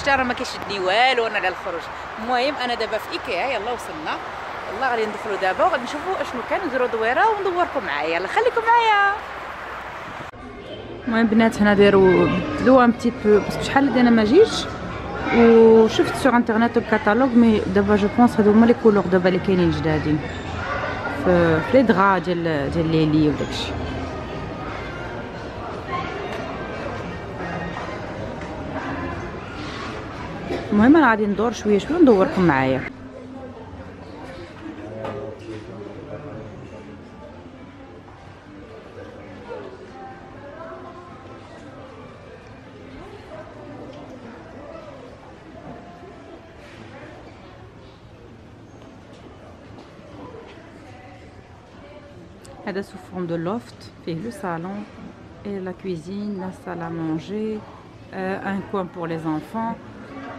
الشارع ما كيشدني والو انا على الخروج. المهم انا دابا في ايكيا، يلا وصلنا، يلا غادي ندخلوا دابا وغادي نشوفوا اشنو كان، نديروا دويره وندوركم معايا. يلا خليكم معايا. المهم بنات هنا داروا بدلوا ان بتي بو باسكو شحال انا ما جيتش وشفت سور انترنيت الكاتالوج، مي دابا جو بونس هادو هما لي كولور دابا اللي كاينين جدادين في لي دغا ديال ليلي وداكشي. المهم انا غادي ندور شويه شويه ندوركم معايا. هذا سو فورم دو لوفت، فيه لو صالون et la cuisine, la salle à manger, un coin pour les enfants.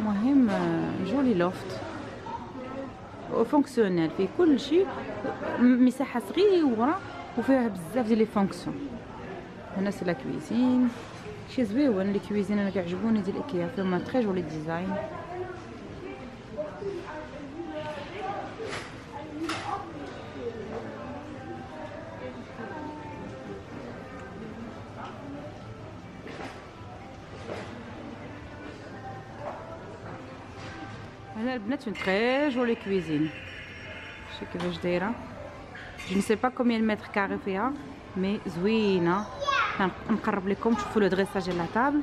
مهم جولي لوفت وفونكسيونيل، فيه كل شيء، مساحه صغيره وفيها بزاف ديال لي فونكسيون. هنا سي لا كويزين، شي زويون لي كويزين انا كيعجبوني ديال ايكيا، فيهم تري جولي ديزاين. هنا البنات اون تري جولي كويزين، شوفي كيفاش دايره. جو نسي با كوميان متر كاري فيها مي زوينه. نقرب لكم تشوفوا لو دريساج ديال لا طابل.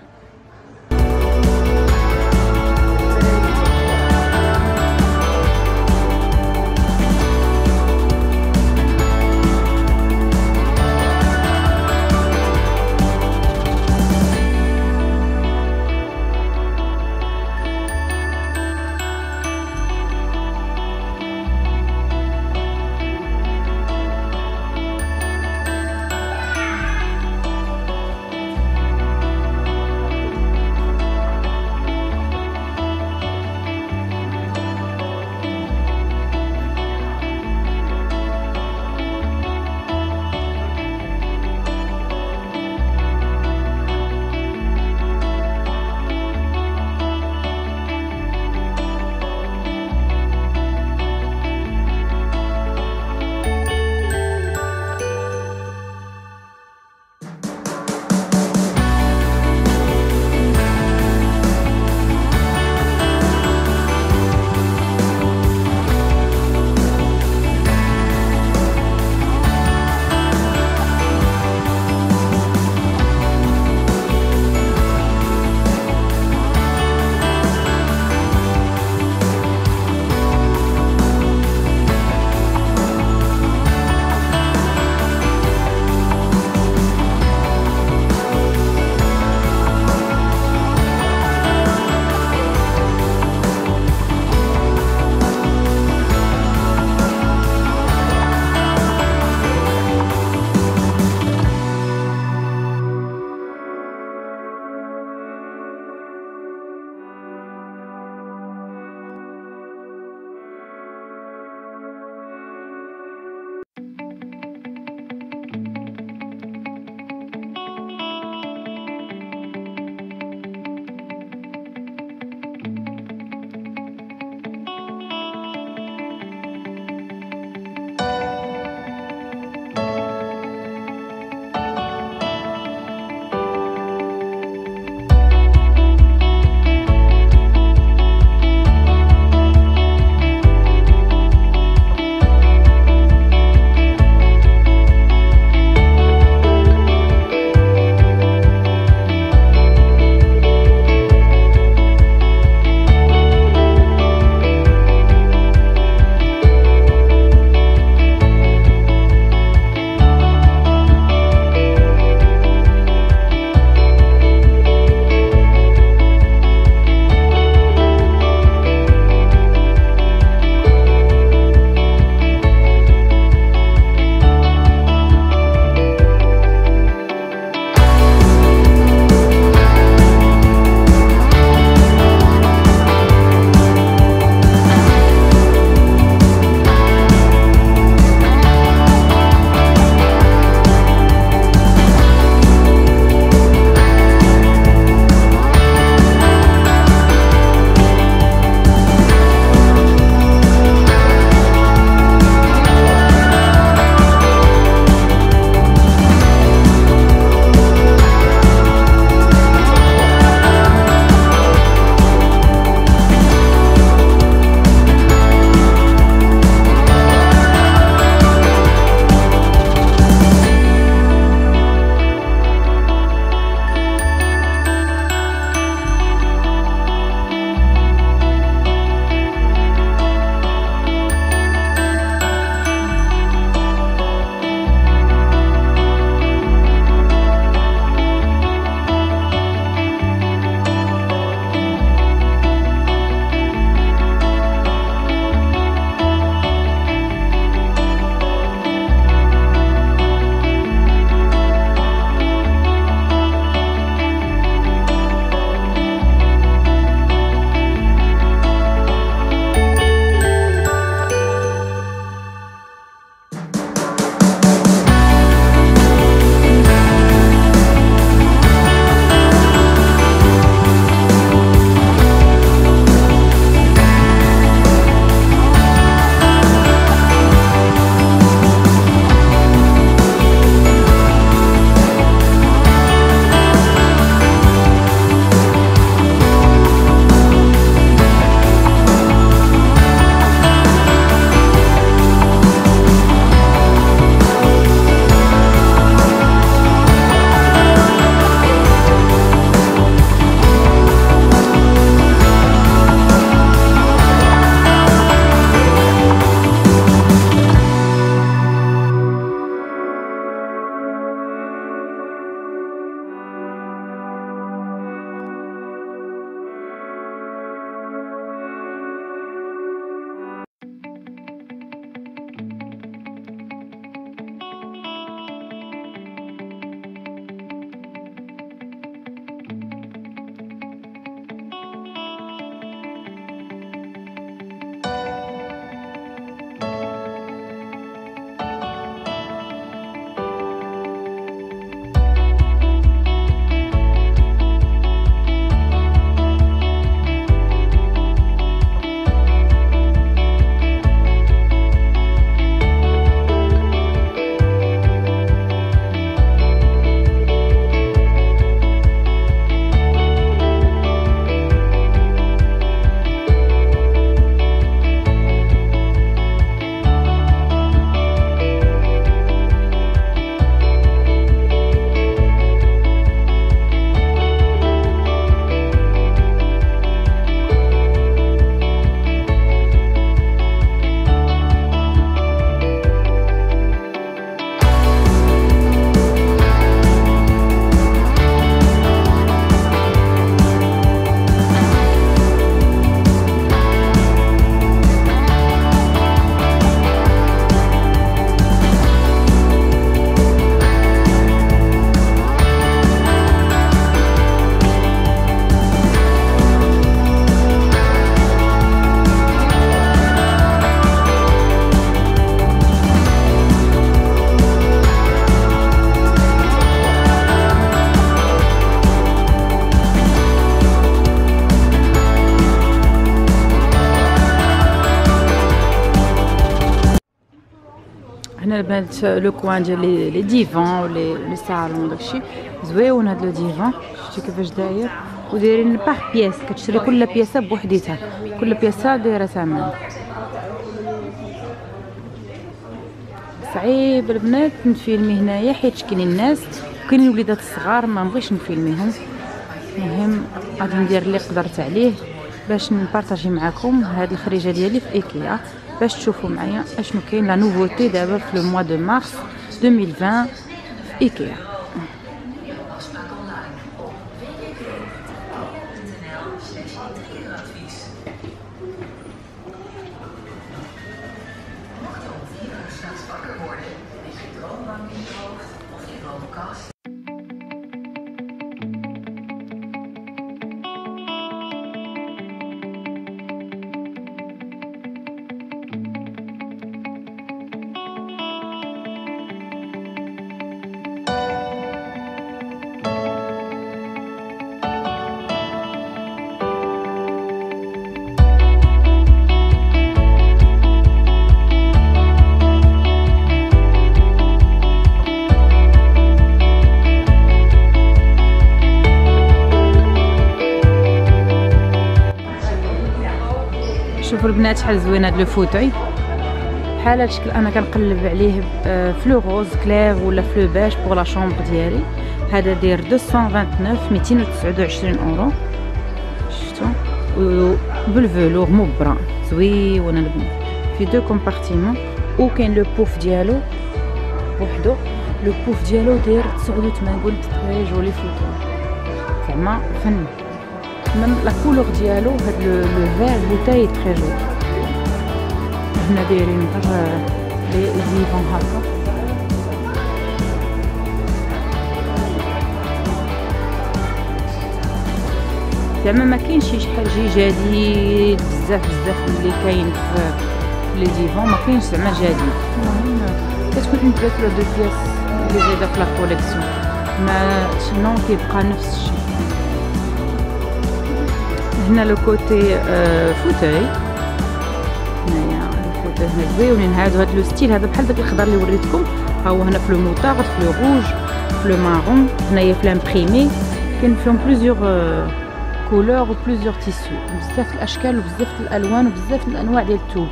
هنا البنات لو كوان ديال لي ديفان و لي صالون داكشي زويون. هاد لو ديفان شفتي كيفاش داير ودايرين باغ بياس، كتشري كل بياسه بوحديتها، كل بياسه دايره ثمن. صعيب البنات نفيلمي هنايا حيت كاينين الناس وكاينين الوليدات الصغار ما بغيتش نفيلميهم. المهم غادي ندير اللي قدرت عليه باش نبارطاجي معكم هاد الخريجه ديالي في ايكيا، باش تشوفوا معايا اشنو كاين لا نوفوتي دابا في لو موا دو مارس 2020 في ايكيا. شوفوا البنات شحال زوين هاد لو فوتوي، بحال هاد الشكل انا كنقلب عليه في لو روز كلير ولا في لو باج بوغ لا شومبر ديالي. هذا داير 229 اورو. شفتوا بالفلور مو برا زويون البنات في دو كومبارتيمون، وكاين لو بوف ديالو بوحدو. لو بوف ديالو داير 89 قلت تري جولي فوتو زعما فن. من لا كولور ديالو هاد لو فير بوتاي تري جولي. هنا دايرين غير لي ديفون هكا. زعما ما كاينش شي حاجه جديد بزاف اللي كاين في لي ديفون، ما كاينش زعما جديد. المهم كتكون اون بياس ولا دو بياس اللي زايده في لا كوليكسيون، ما سينون كيبقى نفس الشيء. هنا لو كوتي فوتوي، هنايا الفوتوي هنا زويونين. هادو هاد لو ستيل هذا بحال داك الخضر اللي وريتكم، ها هو هنا في لو موطارد، في لو روج، في لو مارون. هنايا في لامبريمي كاين فيهم بليزيور كولور و بليزيور تيسو، بزاف الاشكال وبزاف الالوان وبزاف الانواع ديال الثوب.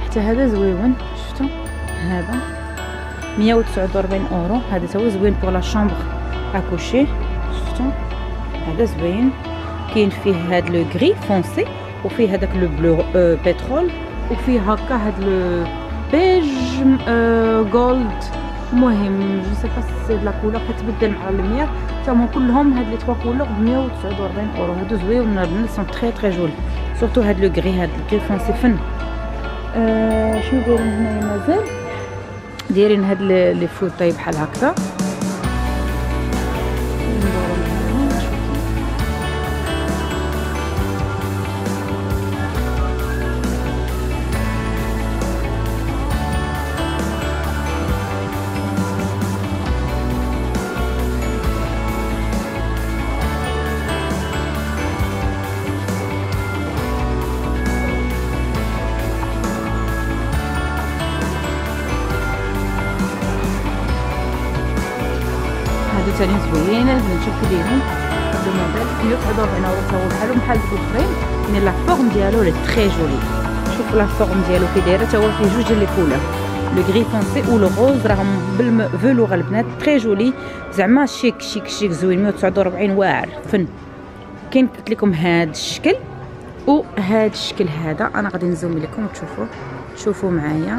حتى هذا زويون، شفتوا هذا 149 اورو. هذا تا هو زوين بوغ لا شومبر اكوشي. شفتوا هذا زوين، كاين فيه هاد لو غري فونسي وفيه هذاك لو بلو بترول، وفيه هكا هاد لو بيج جولد. المهم جو سي با سي لا كولور كتبدل مع اللوميير. تاهم كلهم هاد لي 3 كولور ب 149 اورو. هادو زويون البنات، سون تري جولي، سورتو هاد لو غري، هاد الغري فونسي فن. شنو دايرين هنايا مازال دايرين هاد لي فوطاي بحال هكا. هادو تاني زوينين البنات، شوفوا دايرين هاد الموديل 149 اورو تا هو بحالهم بحال دوك الاخرين، مي لا فورم ديالو لي تري جولي. شوفوا لا فورم ديالو كي دايره، تا هو فيه جوج ديال لي كولور، لو غري فونسي و لو روز، راهم بالفلور البنات تري جولي، زعما شيك زوين. 149 واعر فن. كاين قلت لكم هاد الشكل وهاد الشكل هذا، انا غادي نزوم لكم تشوفوا. شوفوا معايا،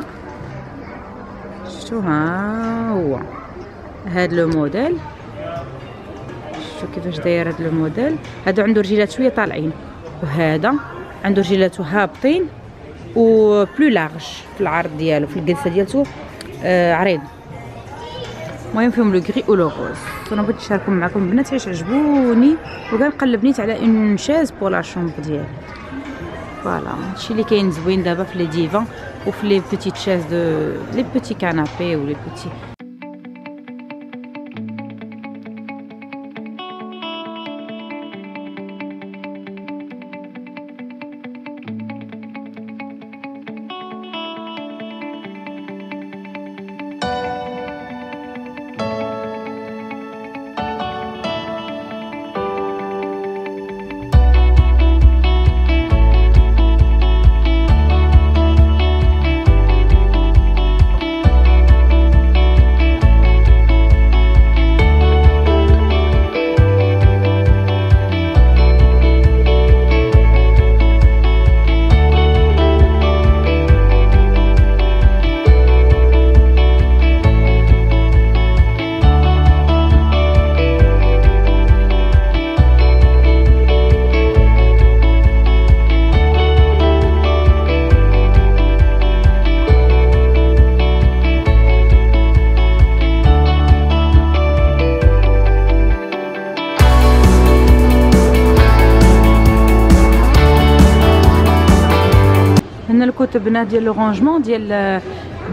شفتوا ها هو هاد لو موديل. شوفوا كيفاش داير هاد لو موديل. هذا عنده رجيلات شويه طالعين، وهذا عنده رجيلاته هابطين و بلو لارج في العرض ديالو، في الجلسه ديالته عريض. المهم فيهم لو غري و لو روز. انا بغيت نشاركهم معكم البنات حيت عجبوني، وكنقلب نيت على اون شاز بور لا شومبر ديالي. فوالا هادشي اللي كاين زوين دابا في لي ديفان وفي لي بوتيت شاز دو لي بوتي كانابي و لي بوتي. الكتبنا ديال لو رونجمون ديال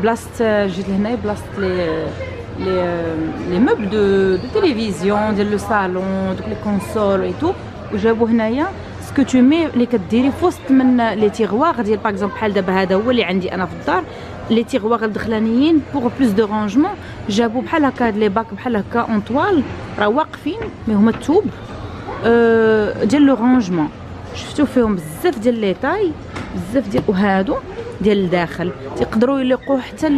بلاصه جيت لهنايا بلاصه لي موبل دو تيليفزيون ديال لو صالون دوك لي كونسول اي تو وجابو هنايا سكو تو مي اللي كديري في وسط من لي تيغواغ ديال باغ اكزومبل بحال دابا هذا هو اللي عندي انا في الدار لي تيغواغ الدخلانيين بوغ بلوس دو رونجمون جابو بحال هكا هاد لي باك بحال هكا اون طوال راه واقفين مي هما التوب ديال لو رونجمون شفتو فيهم بزاف ديال لي طاي بزاف ديال وهادو ديال الداخل تيقدروا يليقوا حتى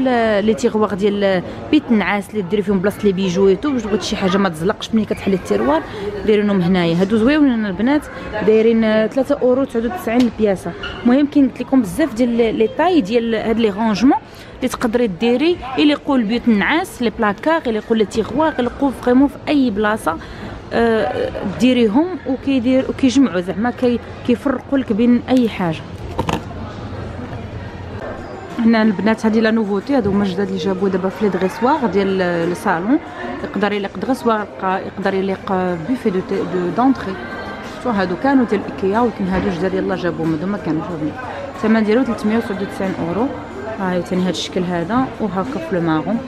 لي تيغواغ ديال بيت النعاس اللي ديري فيهم بلاصه لي بيجويتو باش بغيتي شي حاجه ما تزلقش ملي كتحلي التيروار دايرينهم هنايا هادو زويونين البنات دايرين 3 اورو 99 البياسه المهم كاين قلت لكم بزاف ديال لي طاي ديال هاد لي رونجمون اللي تقدري ديري يليقوا لبيوت النعاس لي بلاكار يليقوا لي تيغواغ يليقوا فريمون في اي بلاصه ديريهم وكيجمعوا زعما كيفرقوا لك بين اي حاجه هنا البنات هذه لا نوفوتي هادو هما جداد اللي جابوا دابا في لي دريسوار ديال الصالون يقدر يليق دريسوار يقدر يليق بوفي دو دونطري شفتوا هادو كانوا ديال ايكيا ولكن هادو جداد يلاه جابوهم هادو ما كانوش هادو الثمن ديالو 399 اورو ها ثاني هاد الشكل هذا وهكا في لو مارون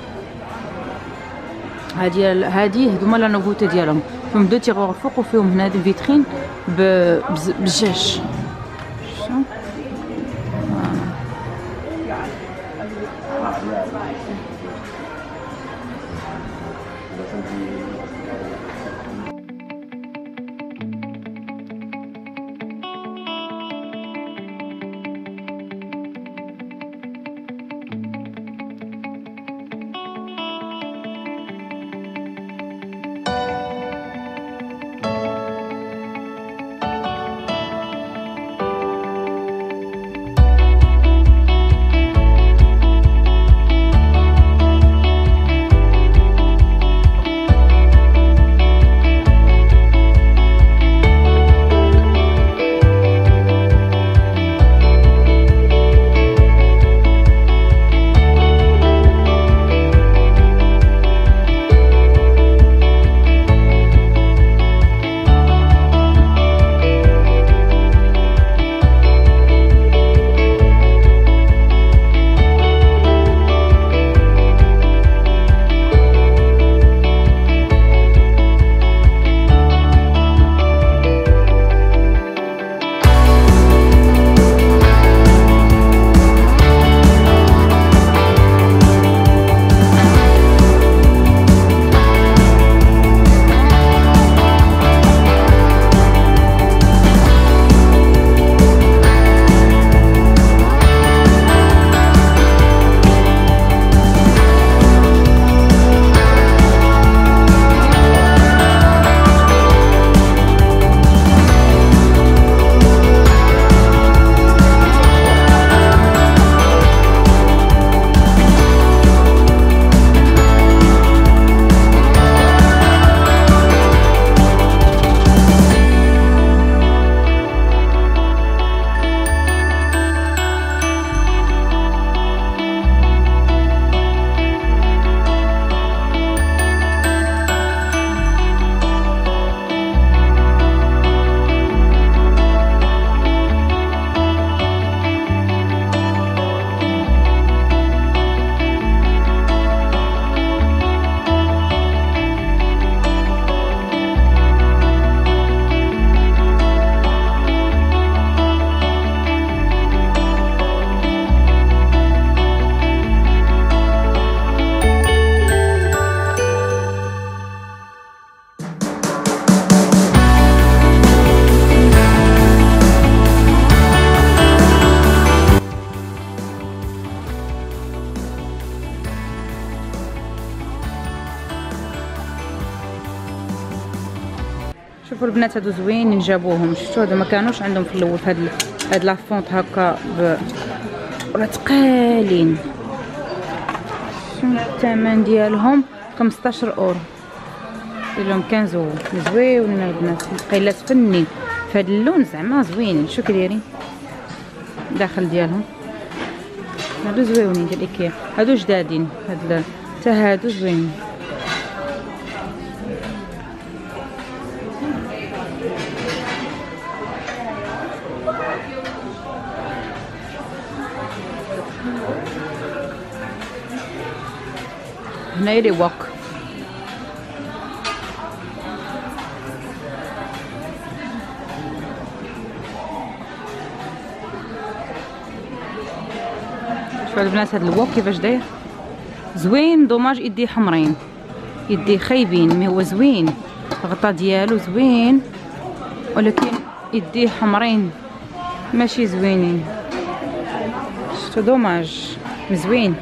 هادي هادوما لا نوفوتي ديالهم فيهم دو تيغور فوق وفيهم هنا دي فيترين بجاج شوفوا البنات هادو زوينين جابوهم شفتوا هادو ما كانوش عندهم في الاول في هاد لافونط هكا راه ثقالين شنو الثمن ديالهم 15 اورو لهم 15 اورو زوينين البنات قيلات فني في هاد اللون زعما زوينين شو كديرين داخل ديالهم هادو زوينين ديال ايكيا هادو جدادين هاد حتى هادو زوينين هنايا لي ووك. شوفوا البنات هاد الووك كيفاش داير زوين. دوماج يديه حمرين، يديه خايبين، مي هو زوين، الغطا ديالو زوين، ولكن يديه حمرين ماشي زوينين. شفتو دوماج مزوين.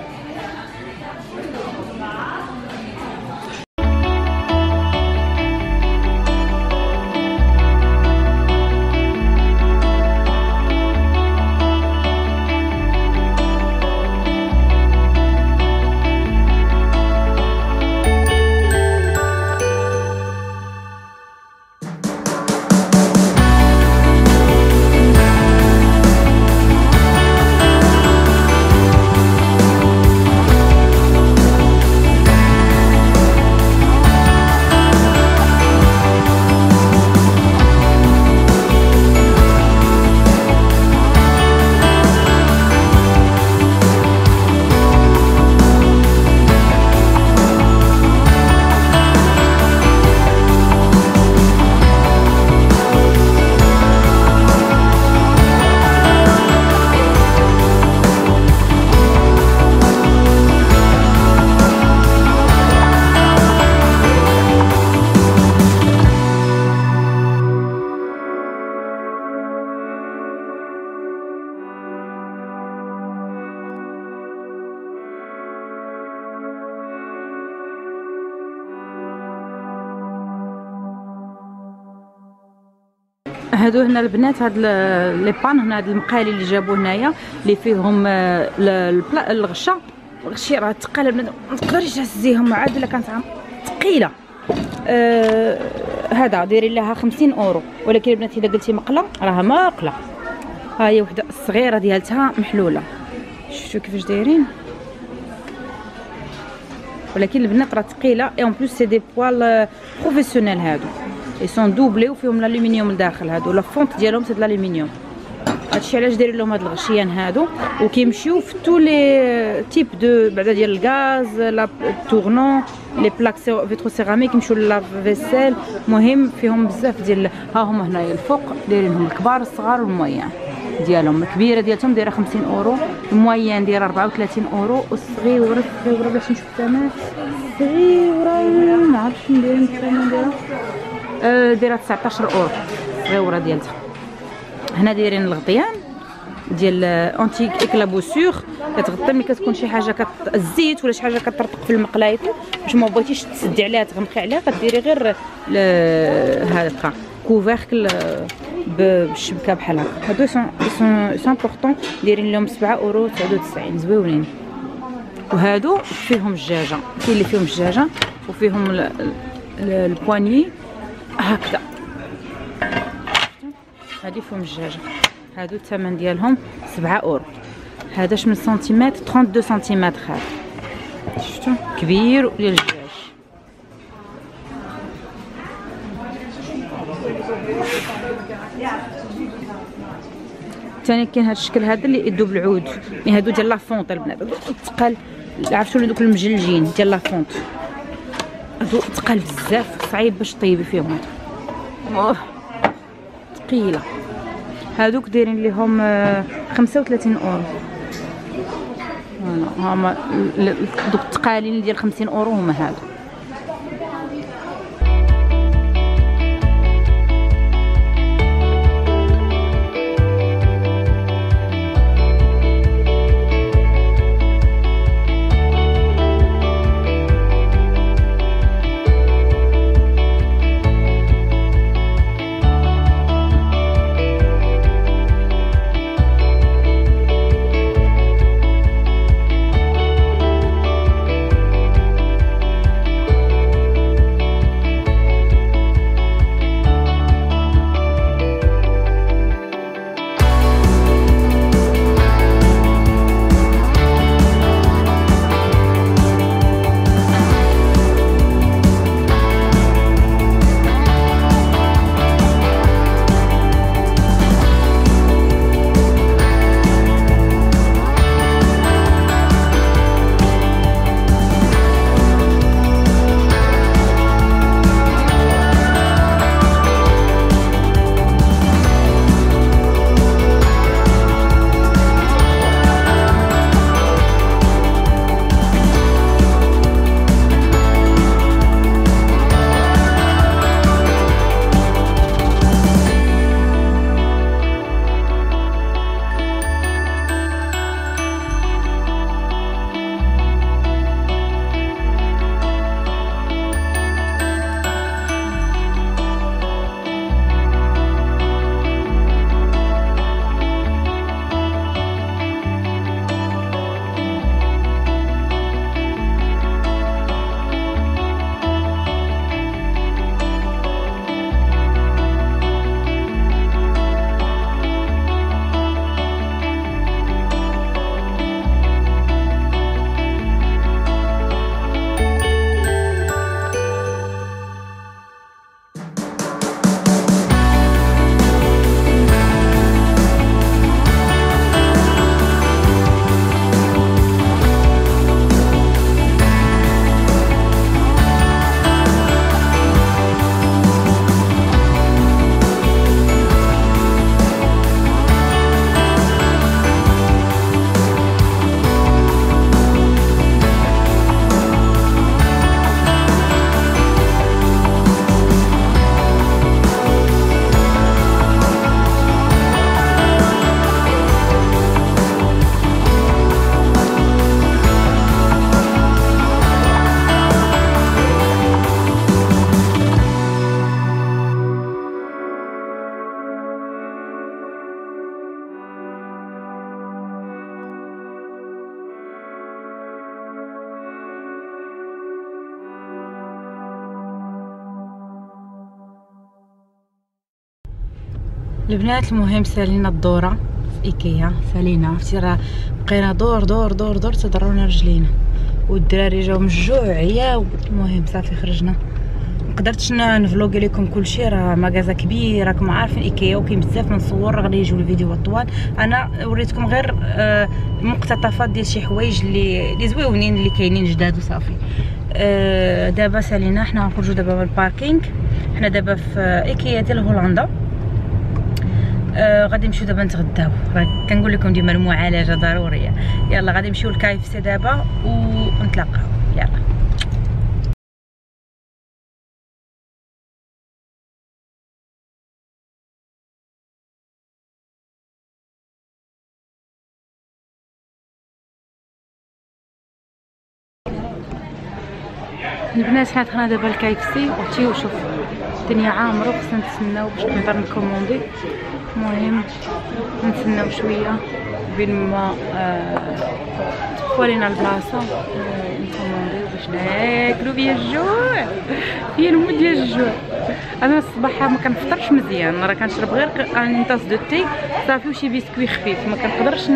هادو هنا البنات، هاد لي بان هنا، هاد المقالي اللي جابو هنايا اللي فيهم الغشه. الغشي راه ثقاله البنات، ما تقدريش تهزيهم عاد الا كانت ثقيله. هذا دايرين لها 50 اورو، ولكن البنات الا قلتي مقله راها ماقله. ها هي وحده الصغيره ديالتها محلوله، شفتوا كيفاش دايرين، ولكن البنات راه ثقيله. اي اون بليس سي دي بوال بروفيسيونيل هادو، اي سون دوبلي وفيهم الالومنيوم لداخل. هادو لا فونت ديالهم سي د الالومنيوم. هادشي علاش دايرين لهم هاد الغشيان هادو، وكيمشيو في تو لي تيب دو بعدا ديال الغاز، لا تورنون، لي بلاك فيترو سيراميك، يمشيو لا فيسيل. مهم فيهم بزاف ديال. ها هما هنايا الفوق دايرينهم الكبار الصغار والمويان ديالهم. الكبيره ديالتهم دايره 50 اورو، المويان دايره 34 اورو، والصغيره باش نشوف الثمن. الصغيره ما عرفتش ندير الثمن دايره 19 اورو الصغيره ديالتها. هنا دايرين الغطيان ديال اونتيك اكلابوسور، كتغطي ملي كتكون شي حاجه الزيت ولا شي حاجه كترطق في المقلايط، باش ما بغيتيش تسدي عليها تغمقي عليها، كديري غير هذا كوفيركل بالشبكه بحال هكا. هادو سون بورطون دايرين لهم 7 اورو 99، زويونين. وهادو فيهم الدجاجه، كاين اللي فيهم الدجاجه وفيهم البواني هكذا. هادي فيهم الدجاجه. هادو الثمن ديالهم 7 اورو. هذا 8 سنتيمتر 32 سنتيمتر. هذا شفتوا كبير ديال الدجاج. ثاني كاين هذا الشكل هذا اللي يدو بالعود، يعني هادو ديال لافونط البنات، هادو ثقال. عرفتوا دوك المجلجين ديال لافونط، هادو ثقال بزاف، صعيب باش طيبي فيهم، ثقيله. هادوك دايرين ليهم 35 اورو. فوالا هما دوك الثقالين ديال 50 اورو هما هادو. البنات المهم سالينا الدوره في ايكيا، سالينا عرفتي راه بقينا دور دور دور دور تضرونا رجلينا، والدراري جاو من الجوع عياو. المهم صافي خرجنا، مقدرتش نفلوغي لكم كلشي، راه مغازا كبير راكم عارفين ايكيا وكاين بزاف من الصور، غادي يجيو الفيديوهات طوال. انا وريتكم غير مقتطفات ديال شي حوايج اللي زويونين اللي كاينين جداد وصافي. دابا سالينا حنا غنخرجوا دابا من الباركينغ، حنا دابا في ايكيا ديال هولندا. غادي نمشيو دابا نتغداو، كنقول لكم ديما المعالجه ضروريه. يلا غادي نمشيو لكايف سي دابا ونتلاقاو. يلا البنات، حنا دخلنا دابا لكايف سي وتيو شوف الدنيا عامره وخصنا نتسناو باش نقدر نكوموندي. المهم نتسناو شويه بين ما تبقوا لينا البلاصه نكومونديو باش ناكلو بيا الجوع، فيا المود ديال الجوع. انا الصباح ما كنفطرش مزيان، راه كنشرب غير ان طاس دو تي صافي وشي بسكوي خفيف، ما كنقدرش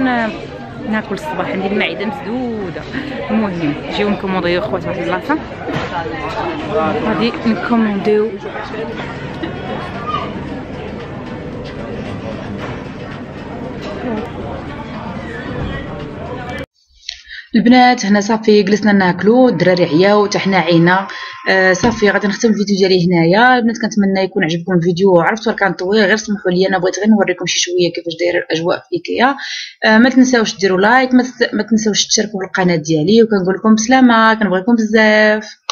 ناكل الصباح، عندي المعده مسدوده. المهم نجيو نكومونديو خوات واحد البلاصه، غادي نكومونديو البنات. هنا صافي جلسنا ناكلو، الدراري عياو حتى حنا عينا. صافي غادي نختم الفيديو ديالي هنايا. البنات كنتمنى يكون عجبكم الفيديو، عرفتوا راه كان طويل، غير سمحوا لي انا بغيت غير نوريكم شي شويه كيفاش دايره الاجواء في ايكيا. ما تنساوش ديروا لايك، ما تنساوش تشاركوا بالقناه ديالي، وكنقول لكم بسلامه، كنبغيكم بزاف.